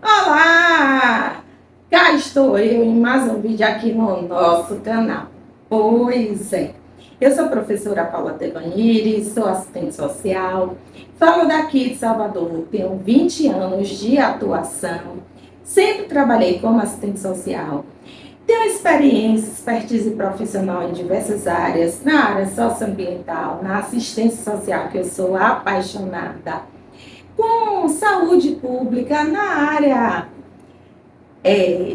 Olá! Cá estou eu em mais um vídeo aqui no nosso canal. Pois é, eu sou a professora Paula Tevaniri, sou assistente social, falo daqui de Salvador, tenho 20 anos de atuação, sempre trabalhei como assistente social, tenho experiência, expertise profissional em diversas áreas, na área socioambiental, na assistência social, que eu sou apaixonada, com saúde pública, na área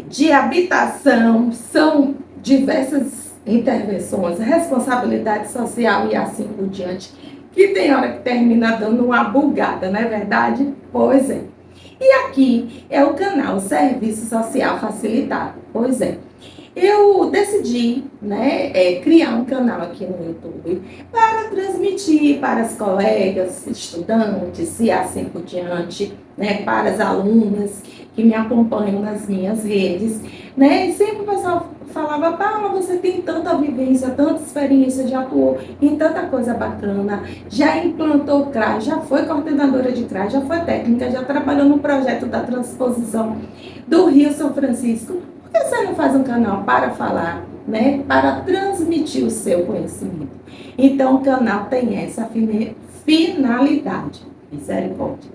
de habitação, são diversas intervenções, responsabilidade social e assim por diante, que tem hora que termina dando uma bugada, não é verdade? Pois é. E aqui é o canal Serviço Social Facilitado. Pois é. Eu decidi, criar um canal aqui no YouTube para transmitir para as colegas, estudantes e assim por diante, para as alunas que me acompanham nas minhas redes, E sempre o pessoal falava: Paula, você tem tanta vivência, tanta experiência, já atuou em tanta coisa bacana, já implantou CRA, já foi coordenadora de CRA, já foi técnica, já trabalhou no projeto da transposição do Rio São Francisco. Por que você não faz um canal para falar, para transmitir o seu conhecimento? Então, o canal tem essa finalidade. Misericórdia.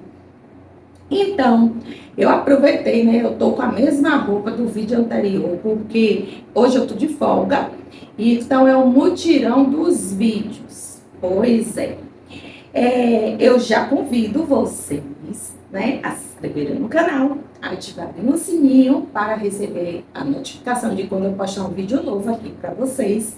Então, eu aproveitei, eu tô com a mesma roupa do vídeo anterior, porque hoje eu tô de folga, então é o mutirão dos vídeos. Pois é. Eu já convido vocês, a se inscreverem no canal, ativarem o sininho para receber a notificação de quando eu postar um vídeo novo aqui para vocês.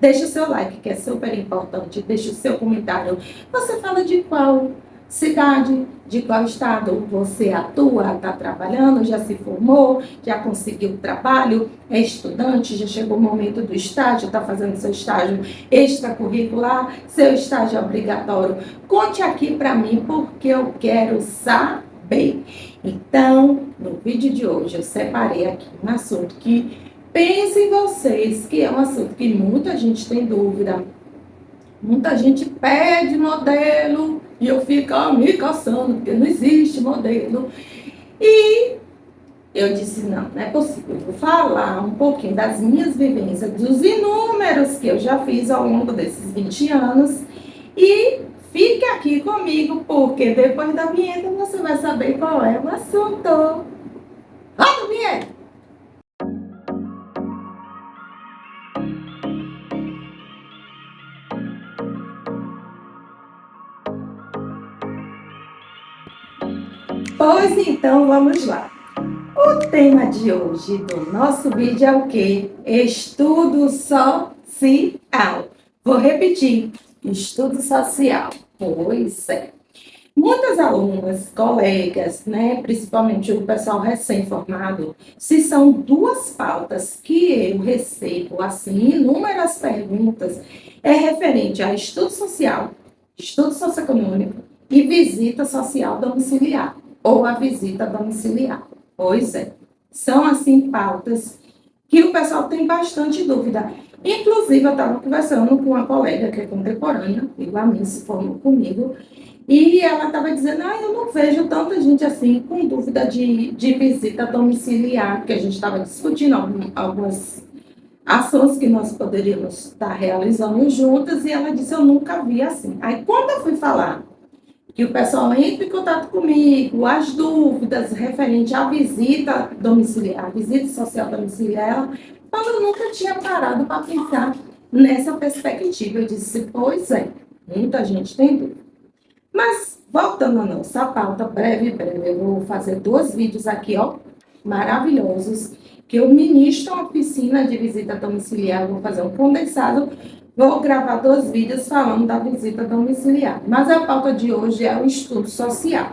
Deixe o seu like, que é super importante. Deixe o seu comentário. Você fala de qual cidade, de qual estado você atua, está trabalhando, já se formou, já conseguiu trabalho, é estudante, já chegou o momento do estágio, está fazendo seu estágio extracurricular, seu estágio obrigatório. Conte aqui para mim, porque eu quero saber. Então, no vídeo de hoje, eu separei aqui um assunto que pensem vocês, que é um assunto que muita gente tem dúvida. Muita gente pede modelo e eu fico me coçando, porque não existe modelo. E eu disse, não é possível. Eu vou falar um pouquinho das minhas vivências, dos inúmeros que eu já fiz ao longo desses 20 anos. E fique aqui comigo, porque depois da vinheta você vai saber qual é o assunto. Roda a vinheta! Pois então, vamos lá. O tema de hoje do nosso vídeo é o quê? Estudo social. Vou repetir, estudo social. Pois é. Muitas alunas, colegas, principalmente o pessoal recém-formado, se são duas pautas que eu recebo, assim, inúmeras perguntas, é referente a estudo socioeconômico e visita social domiciliar, ou a visita domiciliar. Pois é, são, assim, pautas que o pessoal tem bastante dúvida. Inclusive, eu estava conversando com uma colega que é contemporânea, igual a mim, se formou comigo, e ela estava dizendo, eu não vejo tanta gente assim com dúvida de visita domiciliar, porque a gente estava discutindo algumas ações que nós poderíamos estar realizando juntas, e ela disse, eu nunca vi assim. Aí, quando eu fui falar que o pessoal entra em contato comigo, as dúvidas referentes à visita domiciliar, à visita social domiciliar, eu nunca tinha parado para pensar nessa perspectiva. Eu disse, pois é, muita gente tem dúvida. Mas, voltando à nossa pauta, breve, eu vou fazer 2 vídeos aqui, maravilhosos, que eu ministro uma oficina de visita domiciliar, vou fazer um condensado, vou gravar 2 vídeos falando da visita domiciliar. Mas a pauta de hoje é o estudo social.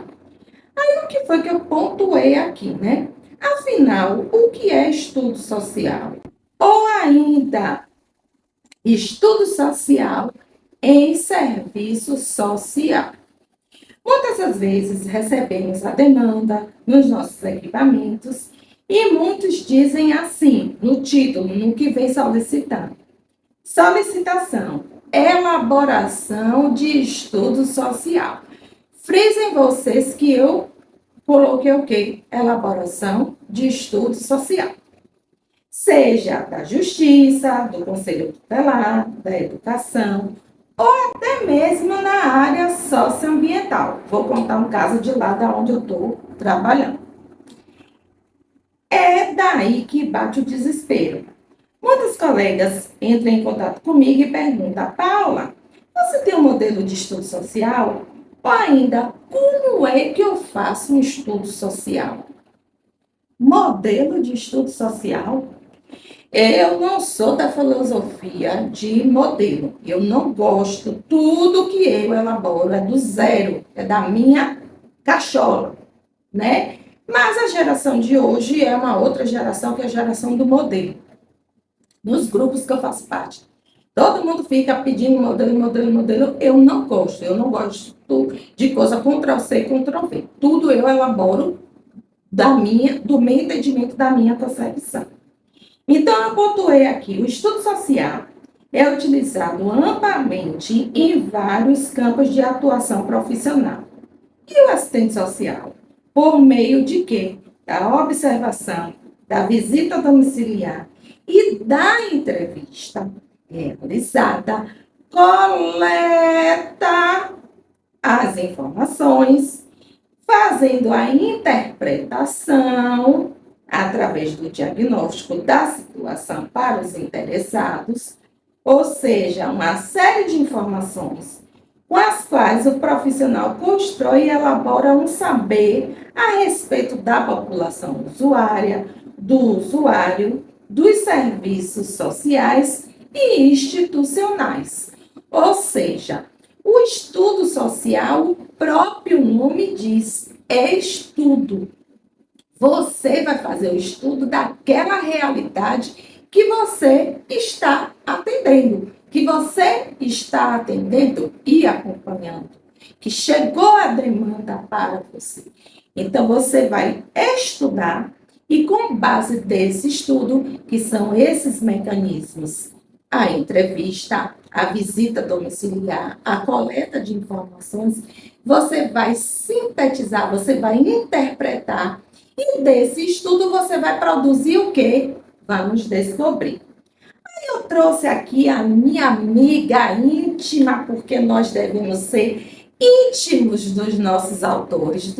Aí, o que foi que eu pontuei aqui, Afinal, o que é estudo social? Ou ainda, estudo social em serviço social. Muitas das vezes recebemos a demanda nos nossos equipamentos e muitos dizem assim, no título, no que vem solicitando. Solicitação, elaboração de estudo social. Frisem vocês que eu coloquei o quê? Elaboração de estudo social. Seja da Justiça, do Conselho Tutelar, da Educação, ou até mesmo na área socioambiental. Vou contar um caso de lá da onde eu estou trabalhando. É daí que bate o desespero. Muitos colegas entram em contato comigo e perguntam: Paula, você tem um modelo de estudo social? Ou ainda, como é que eu faço um estudo social? Modelo de estudo social? Eu não sou da filosofia de modelo. Eu não gosto. Tudo que eu elaboro é do zero, é da minha cachola, né? Mas a geração de hoje é uma outra geração, que é a geração do modelo. Nos grupos que eu faço parte, todo mundo fica pedindo modelo, modelo, modelo. Eu não gosto. Eu não gosto de coisa Ctrl+C, Ctrl+V. Tudo eu elaboro do meu entendimento, da minha concepção. Então, eu pontuei aqui: o estudo social é utilizado amplamente em vários campos de atuação profissional. E o assistente social? Por meio de quê? Da observação, da visita domiciliar e da entrevista realizada, coleta as informações, fazendo a interpretação através do diagnóstico da situação para os interessados, ou seja, uma série de informações com as quais o profissional constrói e elabora um saber a respeito da população usuária, do usuário, dos serviços sociais e institucionais. Ou seja, o estudo social, o próprio nome diz, é estudo. Você vai fazer o estudo daquela realidade que você está atendendo, que você está atendendo e acompanhando, que chegou a demanda para você. Então, você vai estudar e, com base desse estudo, que são esses mecanismos, a entrevista, a visita domiciliar, a coleta de informações, você vai sintetizar, você vai interpretar. E desse estudo você vai produzir o quê? Vamos descobrir. Aí eu trouxe aqui a minha amiga íntima, porque nós devemos ser íntimos dos nossos autores.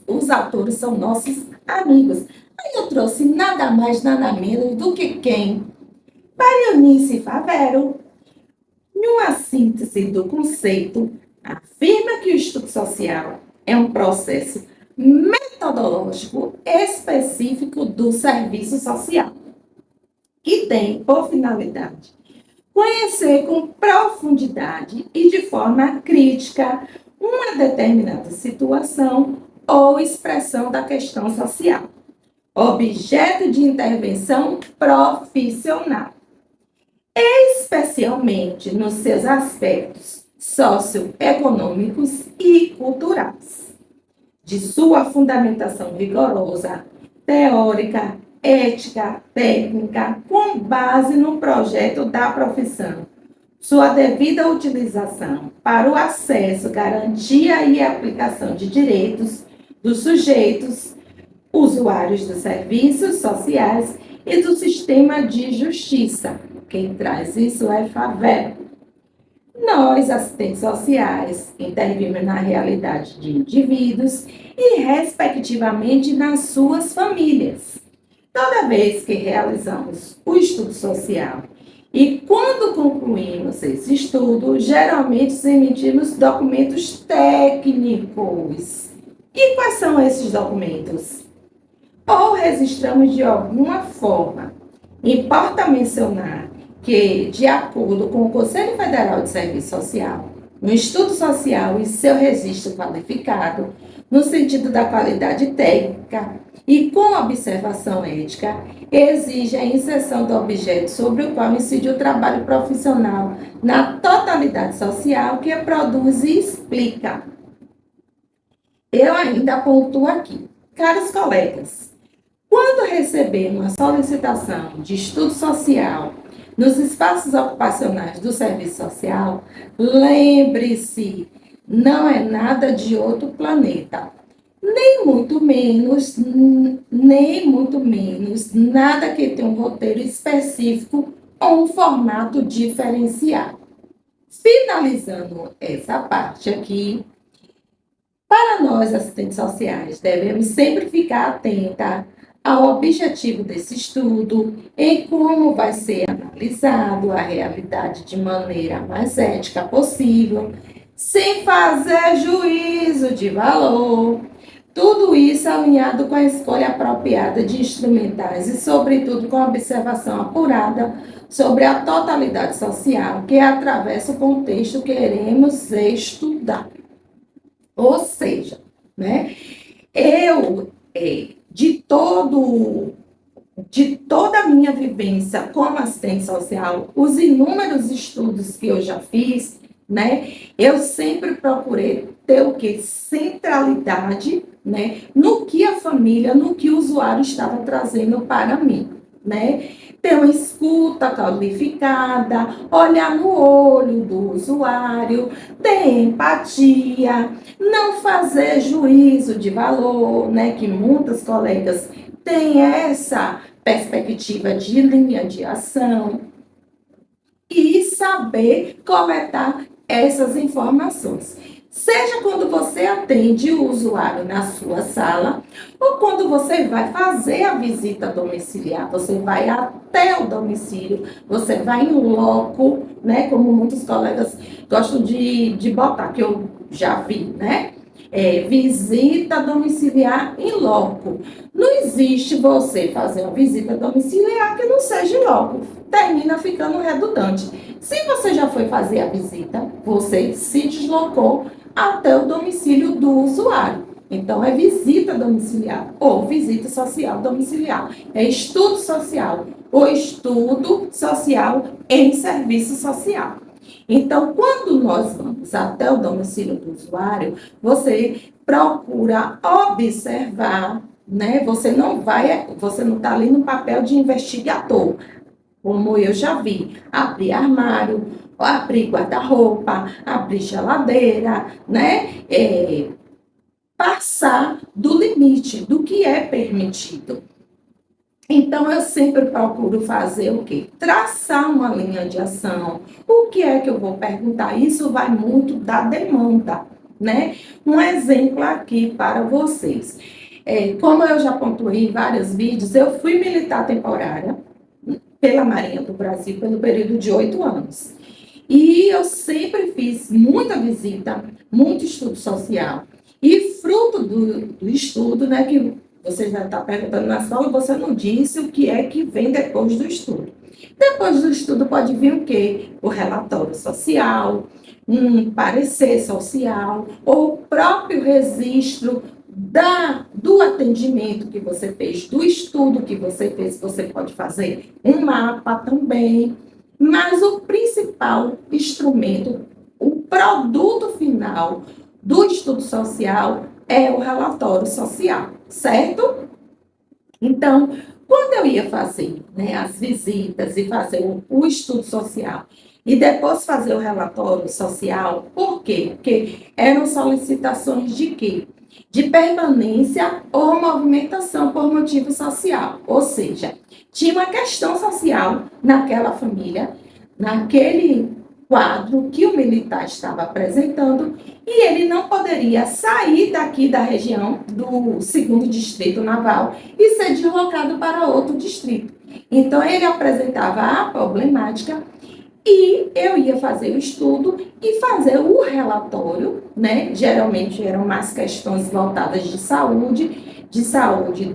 Os autores são nossos amigos. Aí eu trouxe nada mais, nada menos do que quem? Marionice Favero, em uma síntese do conceito, afirma que o estudo social é um processo metodológico específico do serviço social, que tem por finalidade conhecer com profundidade e de forma crítica uma determinada situação ou expressão da questão social, objeto de intervenção profissional, especialmente nos seus aspectos socioeconômicos e culturais, de sua fundamentação rigorosa, teórica, ética, técnica, com base no projeto da profissão, sua devida utilização para o acesso, garantia e aplicação de direitos dos sujeitos, usuários dos serviços sociais e do sistema de justiça. Quem traz isso é Favero. Nós, assistentes sociais, intervimos na realidade de indivíduos e, respectivamente, nas suas famílias. Toda vez que realizamos o estudo social e quando concluímos esse estudo, geralmente emitimos documentos técnicos. E quais são esses documentos? Ou registramos de alguma forma. Importa mencionar que, de acordo com o Conselho Federal de Serviço Social, no estudo social e seu registro qualificado, no sentido da qualidade técnica e com observação ética, exige a inserção do objeto sobre o qual incide o trabalho profissional na totalidade social que produz e explica. Eu ainda pontuo aqui, caros colegas, quando receber uma solicitação de estudo social nos espaços ocupacionais do serviço social, lembre-se, não é nada de outro planeta. nem muito menos, nada que tenha um roteiro específico ou um formato diferenciado. Finalizando essa parte aqui, para nós, assistentes sociais, devemos sempre ficar atenta ao objetivo desse estudo, em como vai ser analisado a realidade de maneira mais ética possível, sem fazer juízo de valor. Tudo isso alinhado com a escolha apropriada de instrumentais e, sobretudo, com a observação apurada sobre a totalidade social que atravessa o contexto que queremos estudar. Ou seja, né, eu, de toda a minha vivência como assistente social, os inúmeros estudos que eu já fiz, né, eu sempre procurei ter o que? Centralidade, né, no que a família, no que o usuário estava trazendo para mim, né? Ter uma escuta qualificada, olhar no olho do usuário, ter empatia, não fazer juízo de valor, né, que muitos colegas têm essa perspectiva de linha de ação e saber coletar essas informações. Seja quando você atende o usuário na sua sala ou quando você vai fazer a visita domiciliar, você vai até o domicílio, você vai em loco, né, como muitos colegas gostam de botar, que eu já vi, né? Visita domiciliar em loco. Não existe você fazer uma visita domiciliar que não seja em loco. Termina ficando redundante. Se você já foi fazer a visita, você se deslocou até o domicílio do usuário. Então, é visita domiciliar ou visita social domiciliar. É estudo social ou estudo social em serviço social. Então, quando nós vamos até o domicílio do usuário, você procura observar, né? Você não está ali no papel de investigador, como eu já vi, abrir armário, abrir guarda-roupa, abrir geladeira, né? Passar do limite, do que é permitido. Então, eu sempre procuro fazer o quê? Traçar uma linha de ação. O que é que eu vou perguntar? Isso vai muito da demanda, né? Um exemplo aqui para vocês. Como eu já pontuei em vários vídeos, eu fui militar temporária pela Marinha do Brasil pelo período de 8 anos. E eu sempre fiz muita visita, muito estudo social. E fruto do estudo, né, que você já está perguntando na escola, você não disse o que é que vem depois do estudo. Depois do estudo pode vir o quê? O relatório social, um parecer social, ou o próprio registro do atendimento que você fez, do estudo que você fez, você pode fazer um mapa também. Mas o principal instrumento, o produto final do estudo social é o relatório social, certo? Então, quando eu ia fazer, né, as visitas e fazer o estudo social e depois fazer o relatório social, por quê? Porque eram solicitações de quê? De permanência ou movimentação por motivo social. Ou seja, tinha uma questão social naquela família, naquele quadro que o militar estava apresentando, e ele não poderia sair daqui da região do 2º Distrito Naval e ser deslocado para outro distrito. Então, ele apresentava a problemática e eu ia fazer o estudo e fazer o relatório, né? Geralmente eram mais questões voltadas de saúde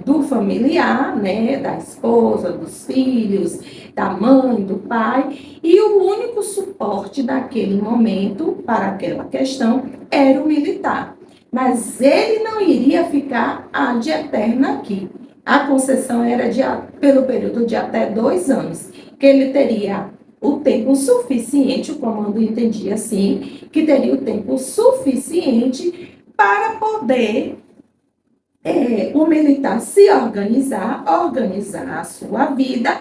do familiar, né? Da esposa, dos filhos, da mãe, do pai. E o único suporte daquele momento para aquela questão era o militar. Mas ele não iria ficar ad eterno aqui. A concessão era pelo período de até 2 anos, que ele teria o tempo suficiente, o comando entendia assim, que teria o tempo suficiente para poder o militar se organizar a sua vida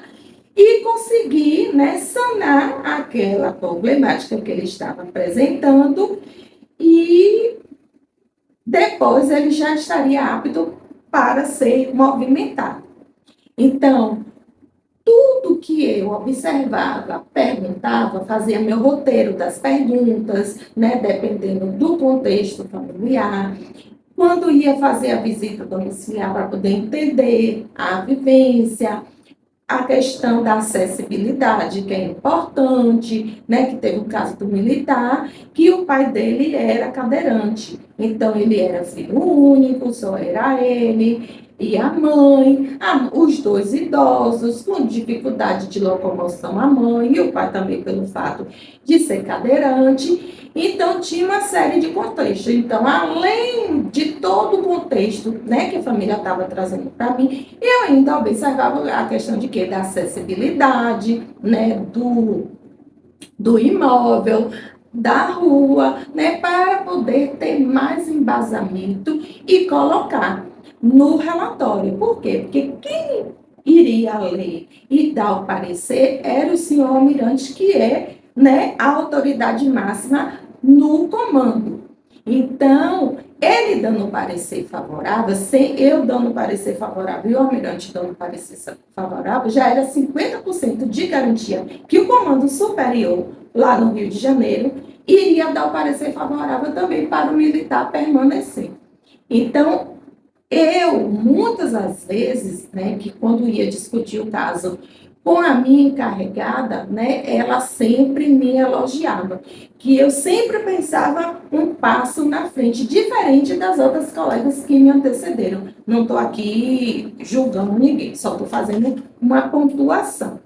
e conseguir, né, sanar aquela problemática que ele estava apresentando e depois ele já estaria apto para ser movimentado. Então, tudo que eu observava, perguntava, fazia meu roteiro das perguntas, né, dependendo do contexto familiar. Quando ia fazer a visita domiciliar para poder entender a vivência, a questão da acessibilidade, que é importante, né? Que teve o caso do militar, que o pai dele era cadeirante. Então, ele era filho único, só era ele e a mãe, os dois idosos, com dificuldade de locomoção, a mãe, e o pai também pelo fato de ser cadeirante. Então, tinha uma série de contextos. Então, além de todo o contexto, né, que a família estava trazendo para mim, eu ainda observava a questão de quê? Da acessibilidade, né, do imóvel, da rua, né, para poder ter mais embasamento e colocar no relatório. Por quê? Porque quem iria ler e dar o parecer era o senhor almirante, que é, né, a autoridade máxima no comando. Então, ele dando um parecer favorável, sem eu dando um parecer favorável e o almirante dando um parecer favorável, já era 50% de garantia que o comando superior, lá no Rio de Janeiro, iria dar o parecer favorável também para o militar permanecer. Então, eu, muitas das vezes, né, que quando ia discutir o caso com a minha encarregada, né, ela sempre me elogiava, que eu sempre pensava um passo na frente, diferente das outras colegas que me antecederam. Não estou aqui julgando ninguém, só estou fazendo uma pontuação.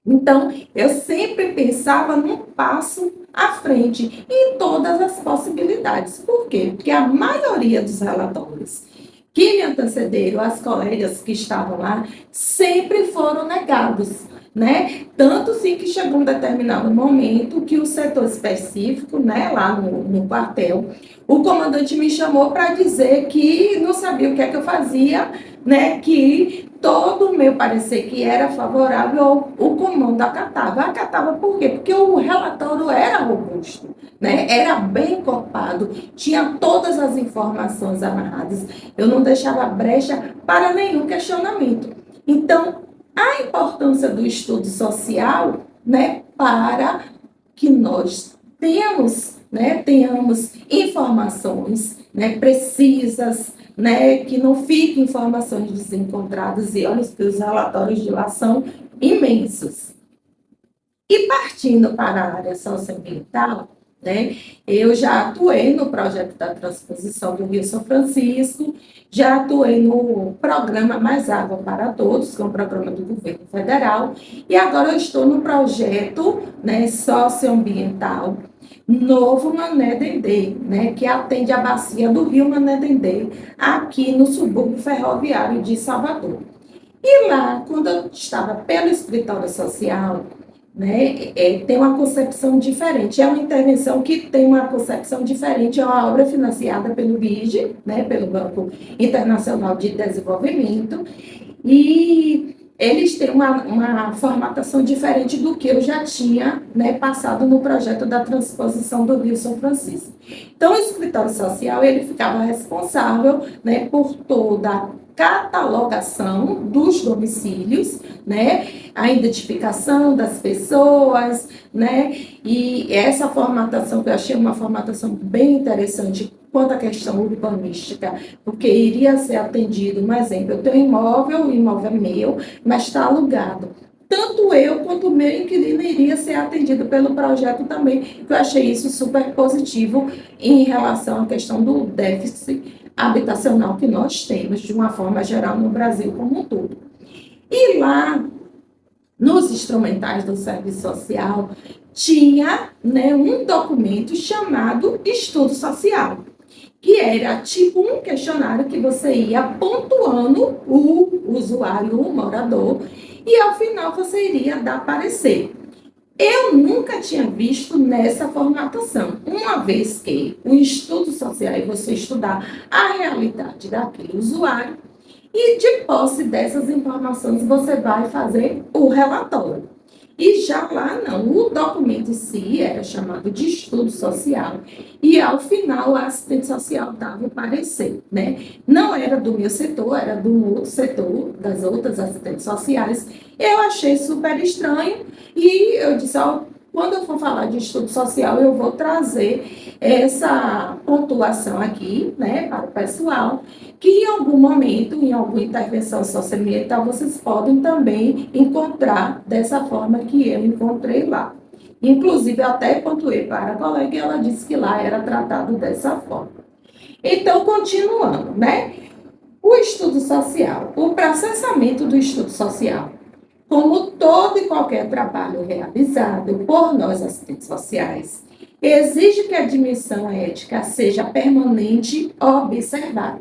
Então, eu sempre pensava num passo à frente, em todas as possibilidades. Por quê? Porque a maioria dos relatórios que me antecederam, as colegas que estavam lá, sempre foram negados, né? Tanto sim que chegou um determinado momento que o setor específico, né, lá no quartel, o comandante me chamou para dizer que não sabia o que é que eu fazia, né, que todo o meu parecer que era favorável, o comando acatava. Acatava por quê? Porque o relatório era robusto, né? Era bem encorpado, tinha todas as informações amarradas, eu não deixava brecha para nenhum questionamento. Então, a importância do estudo social, né, para que nós tenhamos informações, né, precisas, né, que não fiquem informações desencontradas, e olha que os relatórios de lá são imensos. E partindo para a área socioambiental, né, eu já atuei no projeto da transposição do Rio São Francisco, já atuei no programa Mais Água para Todos, que é um programa do governo federal, e agora eu estou no projeto, né, socioambiental Novo Mané Dendê, né, que atende a bacia do Rio Mané Dendê, aqui no subúrbio ferroviário de Salvador. E lá, quando eu estava pelo escritório social, né, tem uma concepção diferente. É uma intervenção que tem uma concepção diferente. É uma obra financiada pelo BID, né, pelo Banco Internacional de Desenvolvimento, e eles têm uma formatação diferente do que eu já tinha, né, passado no projeto da transposição do Rio São Francisco. Então, o escritório social, ele ficava responsável, né, por toda a catalogação dos domicílios, né, a identificação das pessoas, né, e essa formatação que eu achei uma formatação bem interessante quanto à questão urbanística, porque iria ser atendido, um exemplo, eu tenho imóvel, o imóvel é meu, mas está alugado. Tanto eu quanto o meu inquilino iria ser atendido pelo projeto também, que eu achei isso super positivo em relação à questão do déficit habitacional que nós temos, de uma forma geral, no Brasil como um todo. E lá, nos instrumentais do serviço social, tinha, né, um documento chamado estudo social, que era tipo um questionário que você ia pontuando o usuário, o morador, e ao final você iria dar parecer. Eu nunca tinha visto nessa formatação, uma vez que o estudo social é você estudar a realidade daquele usuário, e de posse dessas informações você vai fazer o relatório. E já lá não, o documento em si era chamado de estudo social, e ao final a assistente social dava o parecer, né? Não era do meu setor, era do outro setor, das outras assistentes sociais. Eu achei super estranho, e eu disse, ó, quando eu for falar de estudo social, eu vou trazer essa pontuação aqui, né, para o pessoal, que em algum momento, em alguma intervenção socioambiental, vocês podem também encontrar dessa forma que eu encontrei lá. Inclusive, eu até pontuei para a colega e ela disse que lá era tratado dessa forma. Então, continuando, né? O estudo social, o processamento do estudo social, como todo e qualquer trabalho realizado por nós assistentes sociais, exige que a dimensão ética seja permanente observada.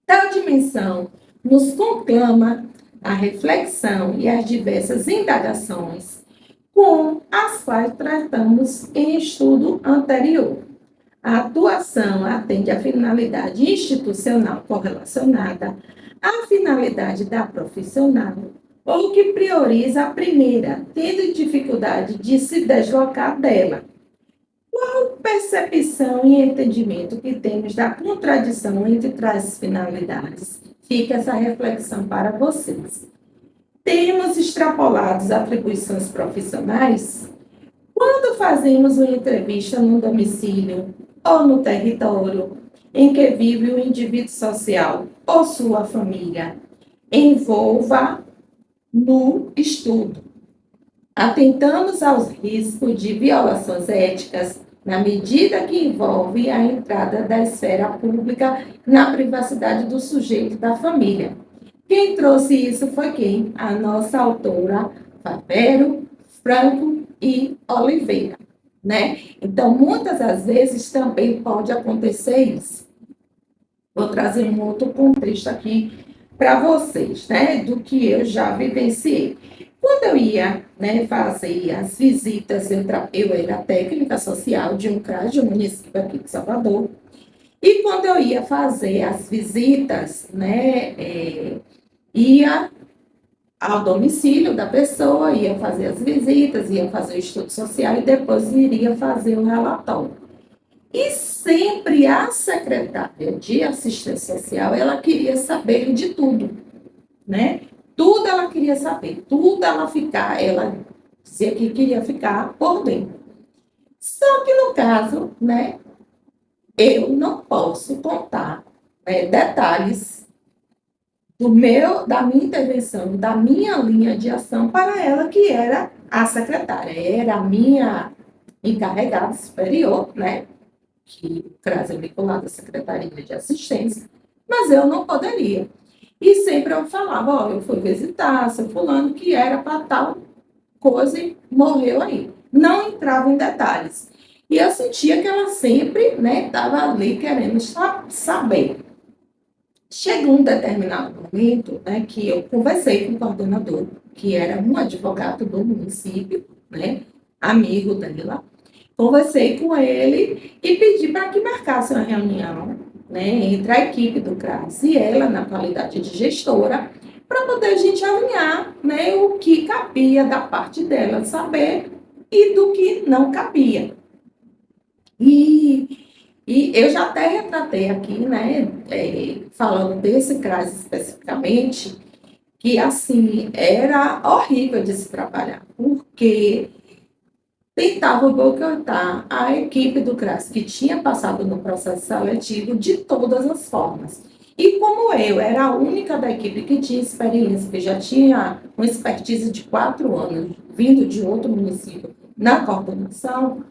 Tal dimensão nos conclama a reflexão e as diversas indagações com as quais tratamos em estudo anterior. A atuação atende à finalidade institucional correlacionada à finalidade da profissional, ou que prioriza a primeira, tendo dificuldade de se deslocar dela. Qual percepção e entendimento que temos da contradição entre as finalidades? Fica essa reflexão para vocês. Temos extrapolados atribuições profissionais? Quando fazemos uma entrevista no domicílio ou no território em que vive o indivíduo social ou sua família, envolva no estudo. Atentamos aos riscos de violações éticas na medida que envolve a entrada da esfera pública na privacidade do sujeito da família. Quem trouxe isso foi quem? A nossa autora, Favero, Franco e Oliveira, né? Então, muitas das vezes também pode acontecer isso. Vou trazer um outro contexto aqui para vocês, né? Do que eu já vivenciei. Quando eu ia, né, fazer as visitas, eu era técnica social de um CRAS, de um município aqui de Salvador, e quando eu ia fazer as visitas, né, ia ao domicílio da pessoa, ia fazer as visitas, ia fazer o estudo social e depois iria fazer o relatório. E sempre a secretária de assistência social, ela queria saber de tudo, né? Tudo ela queria saber, tudo ela dizia que queria ficar por dentro. Só que no caso, né, eu não posso contar, né, detalhes da minha intervenção, da minha linha de ação para ela, que era a secretária, era a minha encarregada superior, né, que traz vinculada à Secretaria de Assistência, mas eu não poderia. E sempre eu falava, ó, eu fui visitar seu fulano que era para tal coisa e morreu aí. Não entrava em detalhes. E eu sentia que ela sempre, né, estava ali querendo saber. Chegou um determinado momento, né, que eu conversei com o coordenador, que era um advogado do município, né, amigo dela. Conversei com ele e pedi para que marcasse uma reunião, né, entre a equipe do CRAS e ela, na qualidade de gestora, para poder a gente alinhar, né, o que cabia da parte dela saber e do que não cabia. E eu já até retratei aqui, né, falando desse CRAS especificamente, que, assim, era horrível de se trabalhar, porque tentava boicotar a equipe do CRAS, que tinha passado no processo seletivo de todas as formas. E como eu era a única da equipe que tinha experiência, que já tinha uma expertise de 4 anos, vindo de outro município na coordenação,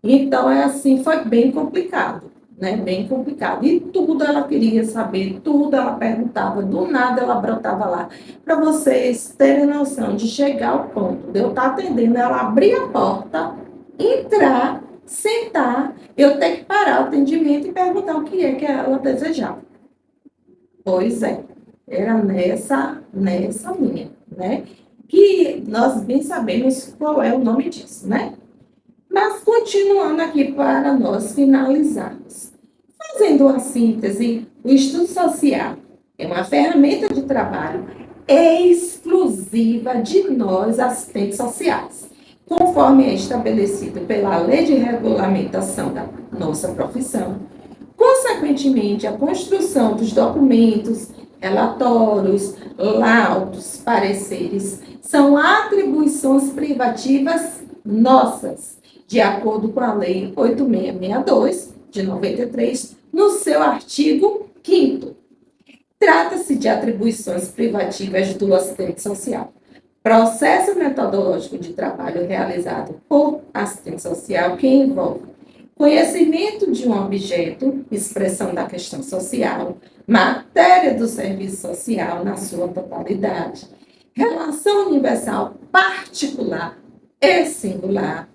então é assim, foi bem complicado, né? Bem complicado. E tudo ela queria saber, tudo ela perguntava, do nada ela brotava lá. Para vocês terem noção de chegar ao ponto de eu estar atendendo, ela abrir a porta, entrar, sentar, eu ter que parar o atendimento e perguntar o que é que ela desejava. Pois é, era nessa linha, né? Que nós bem sabemos qual é o nome disso, né? Mas continuando aqui para nós finalizarmos. Fazendo uma síntese, o estudo social é uma ferramenta de trabalho exclusiva de nós, assistentes sociais, conforme é estabelecido pela Lei de Regulamentação da nossa profissão. Consequentemente, a construção dos documentos, relatórios, laudos, pareceres, são atribuições privativas nossas, de acordo com a Lei 8662, de 93, no seu artigo 5º. Trata-se de atribuições privativas do assistente social. Processo metodológico de trabalho realizado por assistente social que envolve conhecimento de um objeto, expressão da questão social, matéria do serviço social na sua totalidade, relação universal particular e singular,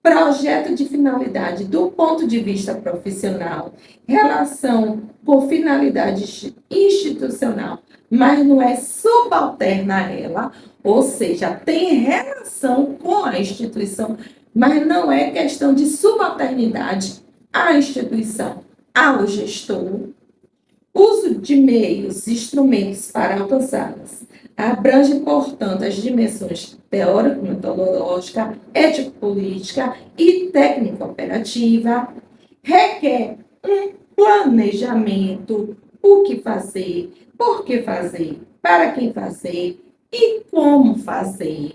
projeto de finalidade do ponto de vista profissional, relação com finalidade institucional, mas não é subalterna a ela, ou seja, tem relação com a instituição, mas não é questão de subalternidade à instituição, ao gestor. Uso de meios, instrumentos para alcançá-las. Abrange, portanto, as dimensões teórico-metodológica, ético-política e técnico-operativa. Requer um planejamento, o que fazer, por que fazer, para quem fazer e como fazer.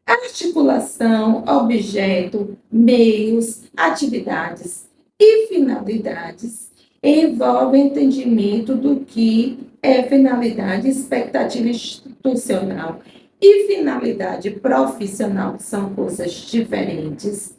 Articulação, objeto, meios, atividades e finalidades envolve entendimento do que é finalidade expectativa institucional e finalidade profissional, que são coisas diferentes.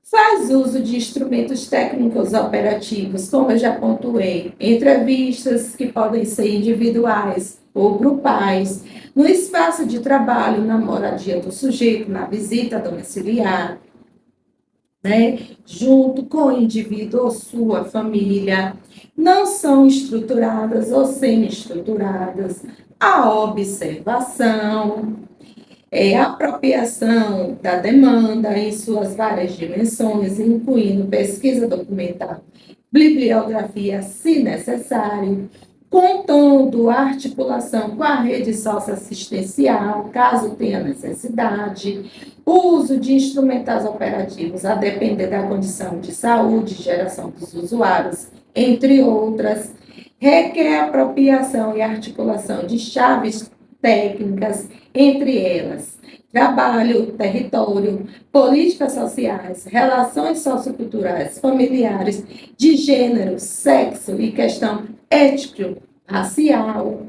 Faz uso de instrumentos técnicos operativos, como eu já pontuei, entrevistas que podem ser individuais ou grupais, no espaço de trabalho, na moradia do sujeito, na visita domiciliar, né, junto com o indivíduo ou sua família, não são estruturadas ou semi-estruturadas, a observação, a apropriação da demanda em suas várias dimensões, incluindo pesquisa documental, bibliografia, se necessário, contando a articulação com a rede socioassistencial, caso tenha necessidade, o uso de instrumentais operativos a depender da condição de saúde e geração dos usuários, entre outras, requer apropriação e articulação de chaves técnicas, entre elas trabalho, território, políticas sociais, relações socioculturais, familiares, de gênero, sexo e questão étnico-racial.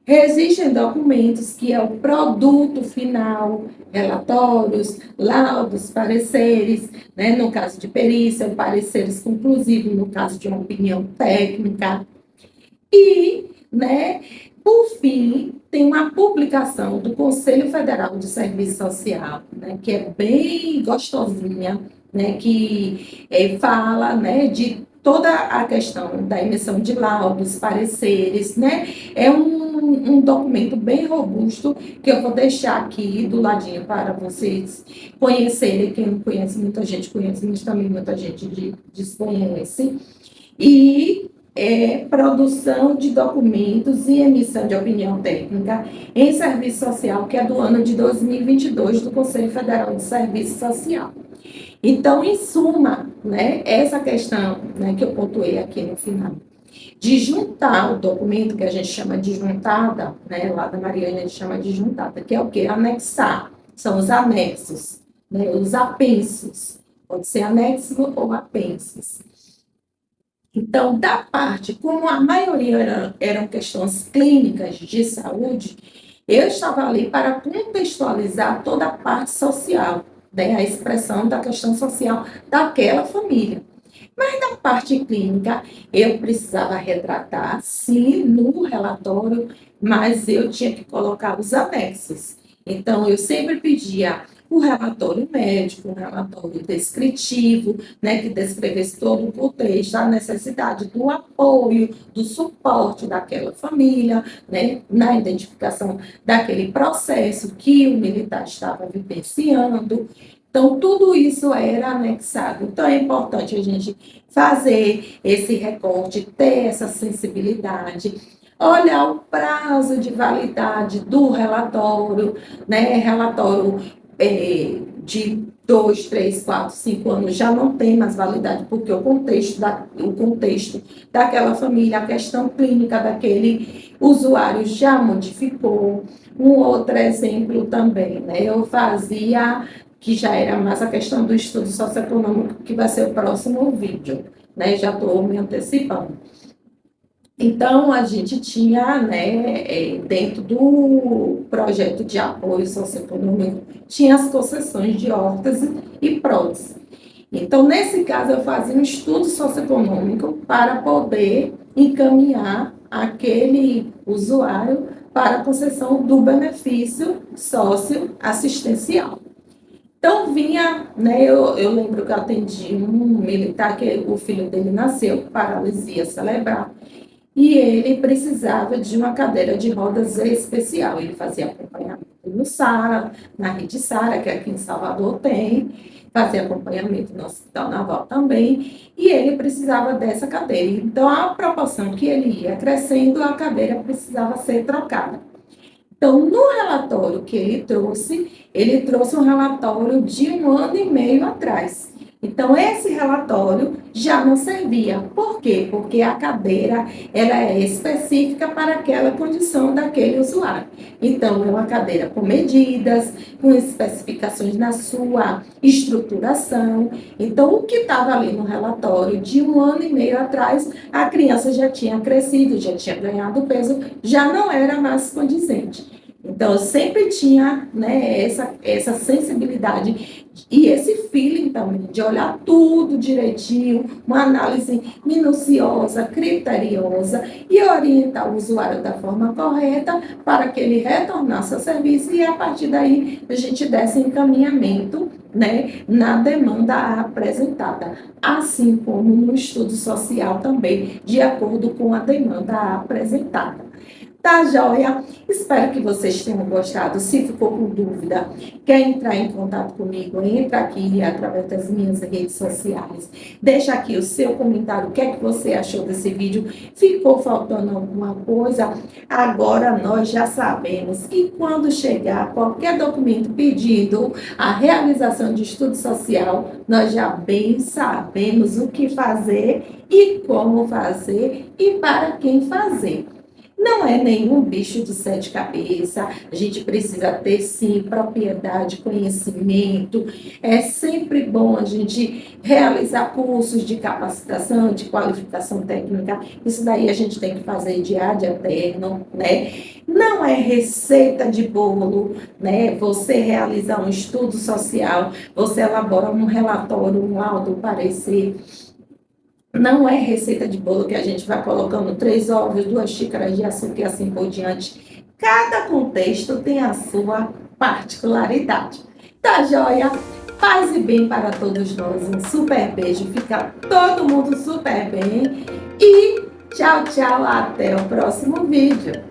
Existem documentos que é o produto final, relatórios, laudos, pareceres, né, no caso de perícia, pareceres conclusivos, no caso de uma opinião técnica. E, né, por fim, tem uma publicação do Conselho Federal de Serviço Social, né, que é bem gostosinha, né, que fala, né, de toda a questão da emissão de laudos, pareceres, né, é um documento bem robusto que eu vou deixar aqui do ladinho para vocês conhecerem. Quem não conhece, muita gente conhece, mas também muita gente desconhece. E produção de documentos e emissão de opinião técnica em serviço social, que é do ano de 2022, do Conselho Federal de Serviço Social. Então, em suma, né, essa questão, né, que eu pontuei aqui no final, de juntar o documento, que a gente chama de juntada, né, lá da Mariana a gente chama de juntada, que é o quê? Anexar, são os anexos, né, os apensos, pode ser anexo ou apensos. Então, da parte, como a maioria eram questões clínicas de saúde, eu estava ali para contextualizar toda a parte social, né, a expressão da questão social daquela família. Mas na parte clínica, eu precisava retratar, sim, no relatório, mas eu tinha que colocar os anexos. Então, eu sempre pedia o relatório médico, o relatório descritivo, né, que descrevesse todo o contexto, a necessidade do apoio, do suporte daquela família, né, na identificação daquele processo que o militar estava vivenciando. Então, tudo isso era anexado. Então, é importante a gente fazer esse recorte, ter essa sensibilidade. olhar o prazo de validade do relatório, né? Relatório de 2, 3, 4, 5 anos já não tem mais validade, porque o contexto daquela família, a questão clínica daquele usuário já modificou. Um outro exemplo também, né? Eu fazia, que já era mais a questão do estudo socioeconômico, que vai ser o próximo vídeo, né? Já estou me antecipando. Então, a gente tinha, né, dentro do projeto de apoio socioeconômico, tinha as concessões de órtese e prótese. Então, nesse caso, eu fazia um estudo socioeconômico para poder encaminhar aquele usuário para a concessão do benefício socioassistencial. Então, vinha, né, eu lembro que eu atendi um militar que o filho dele nasceu com paralisia cerebral e ele precisava de uma cadeira de rodas especial. Ele fazia acompanhamento no SARA, na rede SARA, que aqui em Salvador tem, fazia acompanhamento no Hospital Naval também, e ele precisava dessa cadeira. Então, a proporção que ele ia crescendo, a cadeira precisava ser trocada. Então, no relatório que ele trouxe um relatório de 1 ano e meio atrás. Então, esse relatório já não servia. Por quê? Porque a cadeira ela é específica para aquela condição daquele usuário. Então, é uma cadeira com medidas, com especificações na sua estruturação. Então, o que estava ali no relatório de 1 ano e meio atrás, a criança já tinha crescido, já tinha ganhado peso, já não era mais condizente. Então, eu sempre tinha, né, essa sensibilidade e esse feeling também de olhar tudo direitinho, uma análise minuciosa, criteriosa e orientar o usuário da forma correta para que ele retornasse ao serviço e, a partir daí, a gente desse encaminhamento, né, na demanda apresentada, assim como no estudo social também, de acordo com a demanda apresentada. Tá, joia? Espero que vocês tenham gostado. Se ficou com dúvida, quer entrar em contato comigo, entra aqui através das minhas redes sociais. Deixa aqui o seu comentário, o que é que você achou desse vídeo. Ficou faltando alguma coisa? Agora nós já sabemos que quando chegar qualquer documento pedindo a realização de estudo social, nós já bem sabemos o que fazer e como fazer e para quem fazer. Não é nenhum bicho de 7 cabeças, a gente precisa ter, sim, propriedade, conhecimento. É sempre bom a gente realizar cursos de capacitação, de qualificação técnica. Isso daí a gente tem que fazer de ad eterno, né? Não é receita de bolo, né? Você realizar um estudo social, você elabora um relatório, um laudo, um parecer. Não é receita de bolo que a gente vai colocando 3 ovos, 2 xícaras de açúcar e assim por diante. Cada contexto tem a sua particularidade. Tá joia? Paz e bem para todos nós. Um super beijo. Fica todo mundo super bem. E tchau, tchau. Até o próximo vídeo.